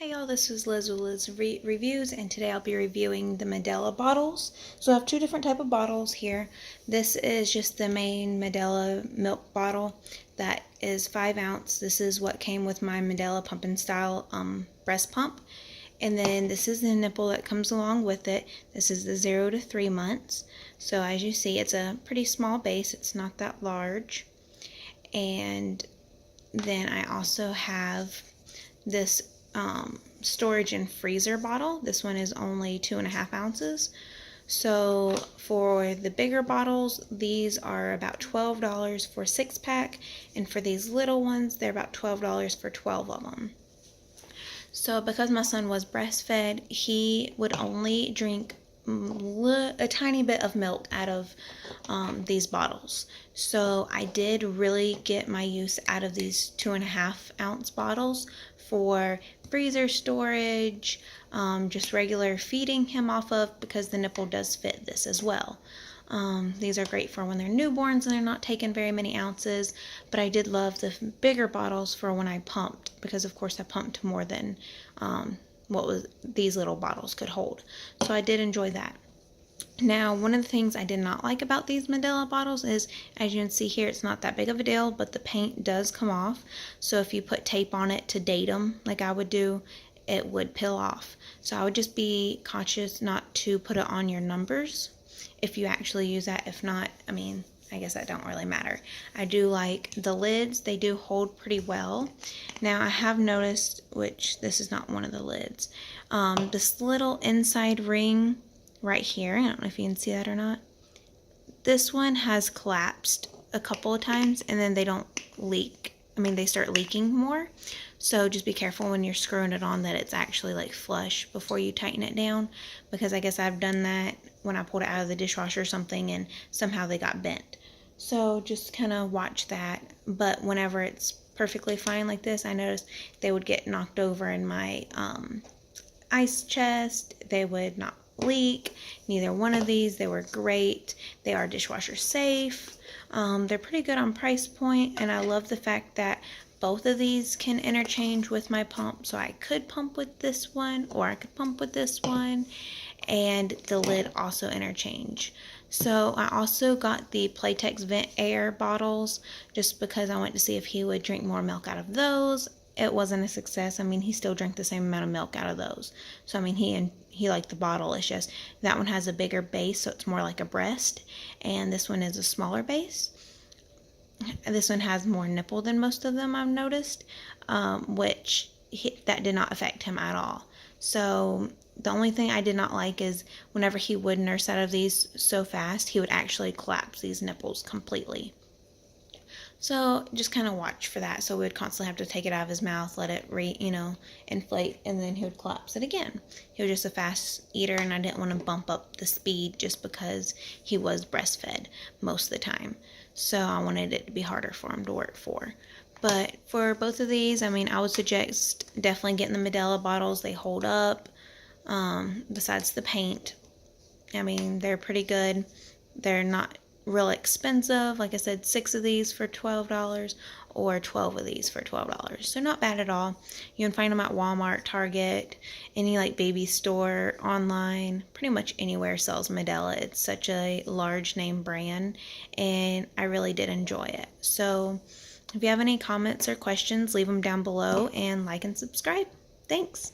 Hey y'all, this is Liz with Liz Reviews, and today I'll be reviewing the Medela bottles. So I have two different type of bottles here. This is just the main Medela milk bottle that is 5 ounce. This is what came with my Medela pump and style breast pump. And then this is the nipple that comes along with it. This is the 0 to 3 months. So as you see, it's a pretty small base. It's not that large. And then I also have this storage and freezer bottle. This one is only 2.5 ounces. So for the bigger bottles, these are about $12 for 6-pack, and for these little ones, they're about $12 for 12 of them. So because my son was breastfed, he would only drink a tiny bit of milk out of these bottles. So I did really get my use out of these 2.5 ounce bottles for freezer storage, just regular feeding him off of, because the nipple does fit this as well. These are great for when they're newborns and they're not taking very many ounces, but I did love the bigger bottles for when I pumped, because of course I pumped more than what these little bottles could hold. So I did enjoy that. Now, one of the things I did not like about these Medela bottles is, as you can see here, it's not that big of a deal, but the paint does come off. So if you put tape on it to date them, like I would do, it would peel off. So I would just be cautious not to put it on your numbers if you actually use that. If not, I mean, I guess that don't really matter. I do like the lids. They do hold pretty well. Now I have noticed, which this is not one of the lids, this little inside ring right here, I don't know if you can see that or not, this one has collapsed a couple of times, and then they don't leak. I mean, they start leaking more. So just be careful when you're screwing it on that it's actually like flush before you tighten it down, because I guess I've done that when I pulled it out of the dishwasher or something and somehow they got bent. So just kind of watch that. But whenever it's perfectly fine like this, I noticed they would get knocked over in my ice chest. They would not leak. Neither one of these. They were great. They are dishwasher safe. They're pretty good on price point, and I love the fact that both of these can interchange with my pump. So I could pump with this one, or I could pump with this one, and the lid also interchange. So I also got the Playtex Vent Air bottles just because I went to see if he would drink more milk out of those. It wasn't a success. I mean, he still drank the same amount of milk out of those. So I mean, he liked the bottle. It's just that one has a bigger base, so it's more like a breast, and this one is a smaller base. This one has more nipple than most of them, I've noticed, that did not affect him at all. So the only thing I did not like is whenever he would nurse out of these so fast, he would actually collapse these nipples completely. So just kind of watch for that. So we would constantly have to take it out of his mouth, let it inflate, and then he would collapse it again. He was just a fast eater, and I didn't want to bump up the speed just because he was breastfed most of the time. So I wanted it to be harder for him to work for. But for both of these, I mean, I would suggest definitely getting the Medela bottles. They hold up, besides the paint. I mean, they're pretty good. They're not real expensive. Like I said, 6 of these for $12 or 12 of these for $12. So not bad at all. You can find them at Walmart, Target, any like baby store, online, pretty much anywhere sells Medela. It's such a large name brand, and I really did enjoy it. So if you have any comments or questions, leave them down below, and like and subscribe. Thanks.